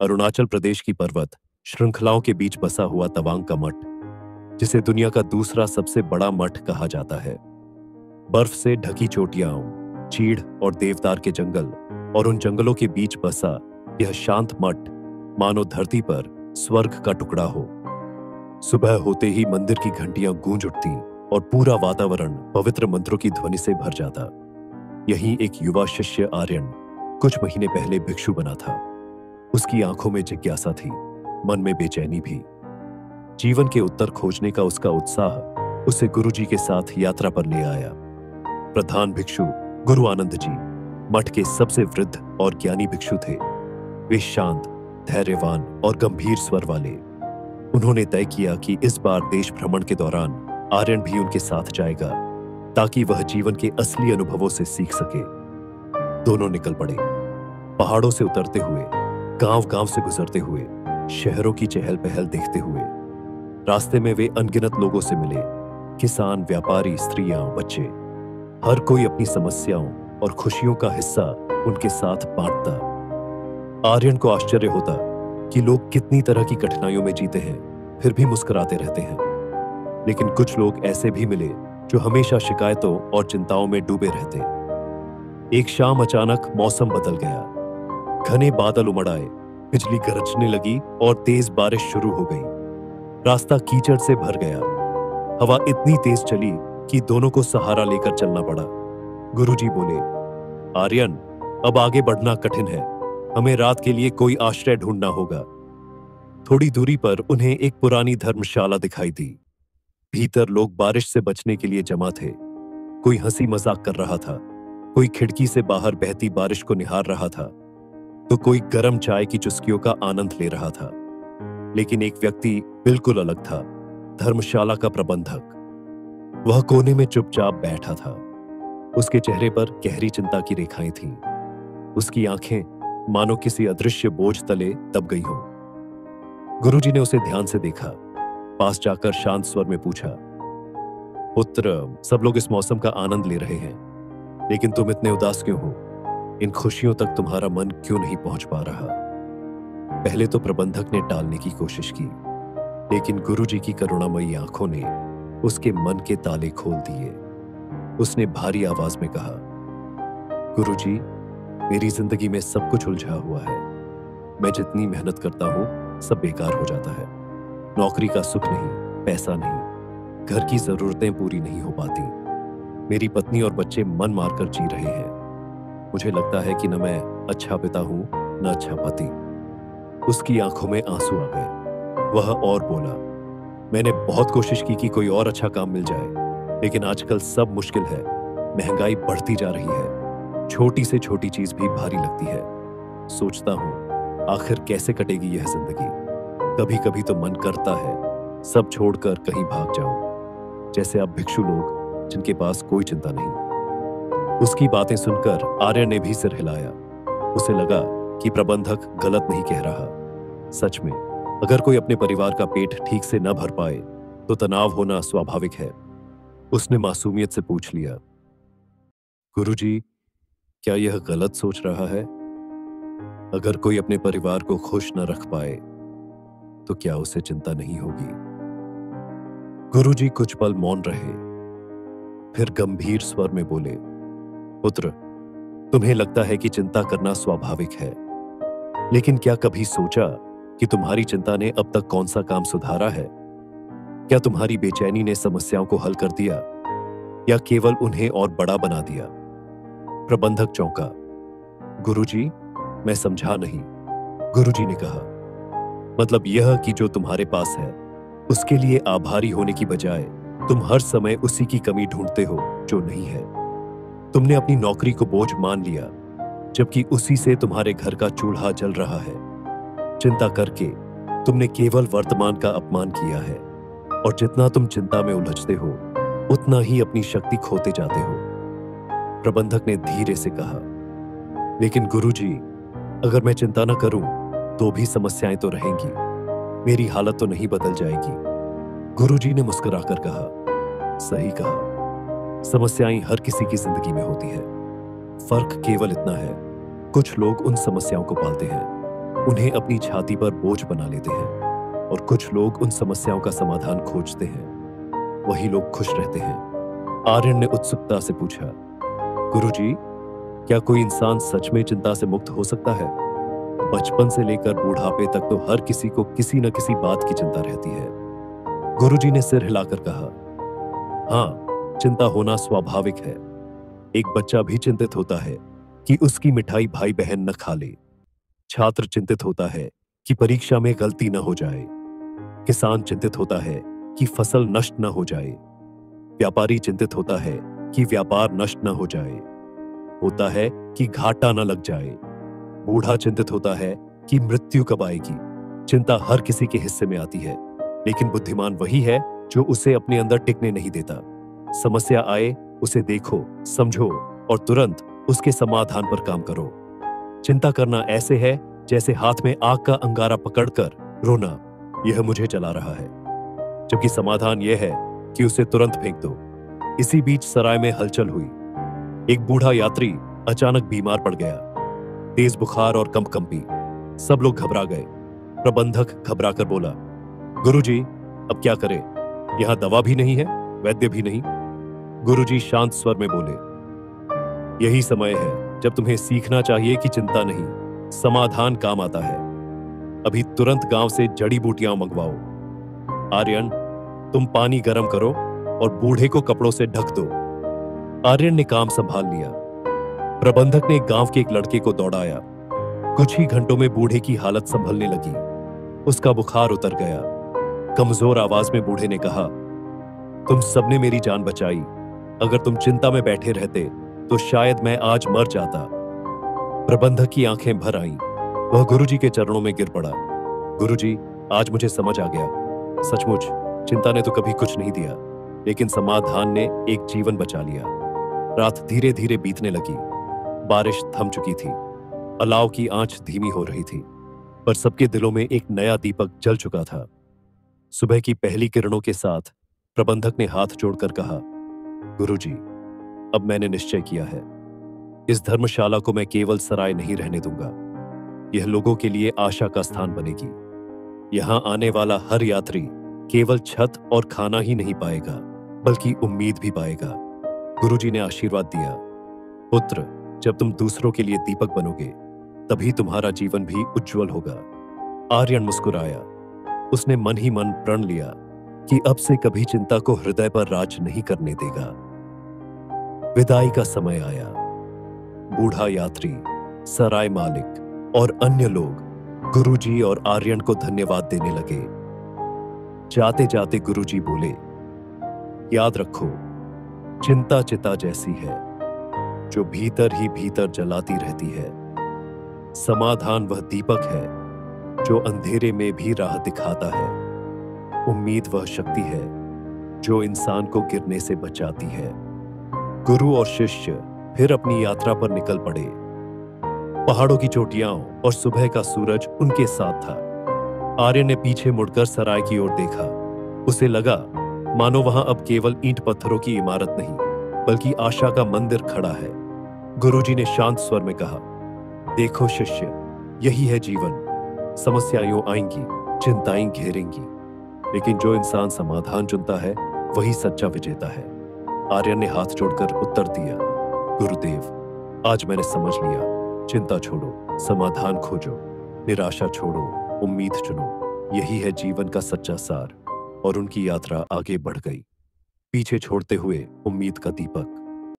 अरुणाचल प्रदेश की पर्वत श्रृंखलाओं के बीच बसा हुआ तवांग का मठ, जिसे दुनिया का दूसरा सबसे बड़ा मठ कहा जाता है। बर्फ से ढकी चोटियां, चीड़ और देवदार के जंगल और उन जंगलों के बीच बसा यह शांत मठ मानो धरती पर स्वर्ग का टुकड़ा हो। सुबह होते ही मंदिर की घंटियां गूंज उठती और पूरा वातावरण पवित्र मंत्रों की ध्वनि से भर जाता। यहीं एक युवा शिष्य आर्यन कुछ महीने पहले भिक्षु बना था। उसकी आंखों में जिज्ञासा थी, मन में बेचैनी भी। जीवन के उत्तर खोजने का उसका उत्साह उसे गुरुजी के साथ यात्रा पर ले आया। प्रधान भिक्षु गुरु आनंद जी मठ के सबसे वृद्ध और ज्ञानी भिक्षु थे। वे शांत, धैर्यवान और गंभीर स्वर वाले। उन्होंने तय किया कि इस बार देश भ्रमण के दौरान आर्यन भी उनके साथ जाएगा, ताकि वह जीवन के असली अनुभवों से सीख सके। दोनों निकल पड़े, पहाड़ों से उतरते हुए, गांव-गांव से गुजरते हुए, शहरों की चहल पहल देखते हुए। रास्ते में वे अनगिनत लोगों से मिले, किसान, व्यापारी, स्त्रियां, बच्चे। हर कोई अपनी समस्याओं और खुशियों का हिस्सा उनके साथ बांटता। आर्यन को आश्चर्य होता कि लोग कितनी तरह की कठिनाइयों में जीते हैं, फिर भी मुस्कुराते रहते हैं। लेकिन कुछ लोग ऐसे भी मिले जो हमेशा शिकायतों और चिंताओं में डूबे रहते। एक शाम अचानक मौसम बदल गया। घने बादल उमड़ आए, बिजली गरजने लगी और तेज बारिश शुरू हो गई। रास्ता कीचड़ से भर गया। हवा इतनी तेज चली कि दोनों को सहारा लेकर चलना पड़ा। गुरुजी बोले, आर्यन, अब आगे बढ़ना कठिन है। हमें रात के लिए कोई आश्रय ढूंढना होगा। थोड़ी दूरी पर उन्हें एक पुरानी धर्मशाला दिखाई दी। भीतर लोग बारिश से बचने के लिए जमा थे। कोई हंसी मजाक कर रहा था, कोई खिड़की से बाहर बहती बारिश को निहार रहा था, तो कोई गर्म चाय की चुस्कियों का आनंद ले रहा था। लेकिन एक व्यक्ति बिल्कुल अलग था, धर्मशाला का प्रबंधक। वह कोने में चुपचाप बैठा था। उसके चेहरे पर गहरी चिंता की रेखाएं थीं। उसकी आंखें मानो किसी अदृश्य बोझ तले दब गई हों। गुरुजी ने उसे ध्यान से देखा। पास जाकर शांत स्वर में पूछा, पुत्र, सब लोग इस मौसम का आनंद ले रहे हैं, लेकिन तुम इतने उदास क्यों हो? इन खुशियों तक तुम्हारा मन क्यों नहीं पहुंच पा रहा? पहले तो प्रबंधक ने टालने की कोशिश की, लेकिन गुरुजी की करुणामयी आंखों ने उसके मन के ताले खोल दिए। उसने भारी आवाज में कहा, गुरुजी, मेरी जिंदगी में सब कुछ उलझा हुआ है। मैं जितनी मेहनत करता हूं, सब बेकार हो जाता है। नौकरी का सुख नहीं, पैसा नहीं, घर की जरूरतें पूरी नहीं हो पाती। मेरी पत्नी और बच्चे मन मारकर जी रहे हैं। मुझे लगता है कि न मैं अच्छा पिता हूं, न अच्छा पति। उसकी आंखों में आंसू आ गए। वह और बोला, मैंने बहुत कोशिश की कि कोई और अच्छा काम मिल जाए, लेकिन आजकल सब मुश्किल है। महंगाई बढ़ती जा रही है। छोटी से छोटी चीज भी भारी लगती है। सोचता हूं, आखिर कैसे कटेगी यह जिंदगी। कभी कभी तो मन करता है सब छोड़कर कहीं भाग जाऊं, जैसे अब भिक्षु लोग जिनके पास कोई चिंता नहीं। उसकी बातें सुनकर आर्य ने भी सिर हिलाया। उसे लगा कि प्रबंधक गलत नहीं कह रहा। सच में, अगर कोई अपने परिवार का पेट ठीक से न भर पाए तो तनाव होना स्वाभाविक है। उसने मासूमियत से पूछ लिया, गुरुजी, क्या यह गलत सोच रहा है? अगर कोई अपने परिवार को खुश न रख पाए तो क्या उसे चिंता नहीं होगी? गुरुजी कुछ पल मौन रहे, फिर गंभीर स्वर में बोले, पुत्र, तुम्हें लगता है कि चिंता करना स्वाभाविक है, लेकिन क्या कभी सोचा कि तुम्हारी चिंता ने अब तक कौन सा काम सुधारा है? क्या तुम्हारी बेचैनी ने समस्याओं को हल कर दिया या केवल उन्हें और बड़ा बना दिया? प्रबंधक चौंका। गुरुजी, मैं समझा नहीं। गुरुजी ने कहा, मतलब यह कि जो तुम्हारे पास है उसके लिए आभारी होने की बजाय तुम हर समय उसी की कमी ढूंढते हो जो नहीं है। तुमने अपनी नौकरी को बोझ मान लिया, जबकि उसी से तुम्हारे घर का चूल्हा जल रहा है। चिंता करके तुमने केवल वर्तमान का अपमान किया है, और जितना तुम चिंता में उलझते हो उतना ही अपनी शक्ति खोते जाते हो। प्रबंधक ने धीरे से कहा, लेकिन गुरुजी, अगर मैं चिंता न करूं तो भी समस्याएं तो रहेंगी। मेरी हालत तो नहीं बदल जाएगी। गुरुजी ने मुस्कुराकर कहा, सही कहा, समस्याएं हर किसी की जिंदगी में होती है। फर्क केवल इतना है, कुछ लोग उन समस्याओं को पालते हैं उन्हें अपनी छाती पर बोझ बना लेते हैं, और कुछ लोग उन समस्याओं का समाधान खोजते हैं। वही लोग खुश रहते हैं। आर्यन ने उत्सुकता से पूछा, गुरुजी, क्या कोई इंसान सच में चिंता से मुक्त हो सकता है? बचपन से लेकर बूढ़ापे तक तो हर किसी को किसी न किसी बात की चिंता रहती है। गुरुजी ने सिर हिलाकर कहा, हाँ, चिंता होना स्वाभाविक है। एक बच्चा भी चिंतित होता है कि उसकी मिठाई भाई बहन न खा ले। छात्र चिंतित होता है कि परीक्षा में गलती न हो जाए। किसान चिंतित होता है कि फसल नष्ट न हो जाए। व्यापारी चिंतित होता है कि व्यापार नष्ट न हो जाए। होता है कि घाटा न लग जाए। बूढ़ा चिंतित होता है कि मृत्यु कब आएगी। चिंता हर किसी के हिस्से में आती है, लेकिन बुद्धिमान वही है जो उसे अपने अंदर टिकने नहीं देता। समस्या आए, उसे देखो, समझो और तुरंत उसके समाधान पर काम करो। चिंता करना ऐसे है जैसे हाथ में आग का अंगारा पकड़कर रोना, यह मुझे जला रहा है, जबकि समाधान यह है कि उसे तुरंत फेंक दो। इसी बीच सराय में हलचल हुई। एक बूढ़ा यात्री अचानक बीमार पड़ गया। तेज बुखार और कंपकंपी। सब लोग घबरा गए। प्रबंधक घबराकर बोला, गुरुजी, अब क्या करें? यहां दवा भी नहीं है, वैद्य भी नहीं। गुरुजी शांत स्वर में बोले, यही समय है जब तुम्हें सीखना चाहिए कि चिंता नहीं, समाधान काम आता है। अभी तुरंत गांव से जड़ी बूटियां मंगवाओ। आर्यन, तुम पानी गर्म करो और बूढ़े को कपड़ों से ढक दो। आर्यन ने काम संभाल लिया। प्रबंधक ने गांव के एक लड़के को दौड़ाया। कुछ ही घंटों में बूढ़े की हालत संभलने लगी। उसका बुखार उतर गया। कमजोर आवाज में बूढ़े ने कहा, तुम सबने मेरी जान बचाई। अगर तुम चिंता में बैठे रहते तो शायद मैं आज मर जाता। प्रबंधक की आंखें भर आईं। वह गुरुजी के चरणों में गिर पड़ा। गुरुजी, आज मुझे समझ आ गया। सचमुच चिंता ने तो कभी कुछ नहीं दिया, लेकिन समाधान ने एक जीवन बचा लिया। रात धीरे धीरे बीतने लगी। बारिश थम चुकी थी। अलाव की आंच धीमी हो रही थी, पर सबके दिलों में एक नया दीपक जल चुका था। सुबह की पहली किरणों के साथ प्रबंधक ने हाथ जोड़कर कहा, गुरुजी, अब मैंने निश्चय किया है। इस धर्मशाला को मैं केवल सराय नहीं रहने दूंगा। यह लोगों के लिए आशा का स्थान बनेगी। यहां आने वाला हर यात्री केवल छत और खाना ही नहीं पाएगा, बल्कि उम्मीद भी पाएगा। गुरुजी ने आशीर्वाद दिया, पुत्र, जब तुम दूसरों के लिए दीपक बनोगे, तभी तुम्हारा जीवन भी उज्जवल होगा। आर्यन मुस्कुराया। उसने मन ही मन प्रण लिया कि अब से कभी चिंता को हृदय पर राज नहीं करने देगा। विदाई का समय आया। बूढ़ा यात्री, सराय मालिक और अन्य लोग गुरुजी और आर्यन को धन्यवाद देने लगे। जाते जाते गुरुजी बोले, याद रखो, चिंता चिता जैसी है जो भीतर ही भीतर जलाती रहती है। समाधान वह दीपक है जो अंधेरे में भी राह दिखाता है। उम्मीद वह शक्ति है जो इंसान को गिरने से बचाती है। गुरु और शिष्य फिर अपनी यात्रा पर निकल पड़े। पहाड़ों की चोटियां और सुबह का सूरज उनके साथ था। आर्यन ने पीछे मुड़कर सराय की ओर देखा। उसे लगा मानो वहां अब केवल ईंट पत्थरों की इमारत नहीं, बल्कि आशा का मंदिर खड़ा है। गुरुजी ने शांत स्वर में कहा, देखो शिष्य, यही है जीवन। समस्याएं आएंगी, चिंताएं घेरेंगी, लेकिन जो इंसान समाधान चुनता है वही सच्चा विजेता है। आर्यन ने हाथ जोड़कर उत्तर दिया, गुरुदेव, आज मैंने समझ लिया। चिंता छोड़ो, समाधान खोजो, निराशा छोड़ो, उम्मीद चुनो। यही है जीवन का सच्चा सार। और उनकी यात्रा आगे बढ़ गई, पीछे छोड़ते हुए उम्मीद का दीपक।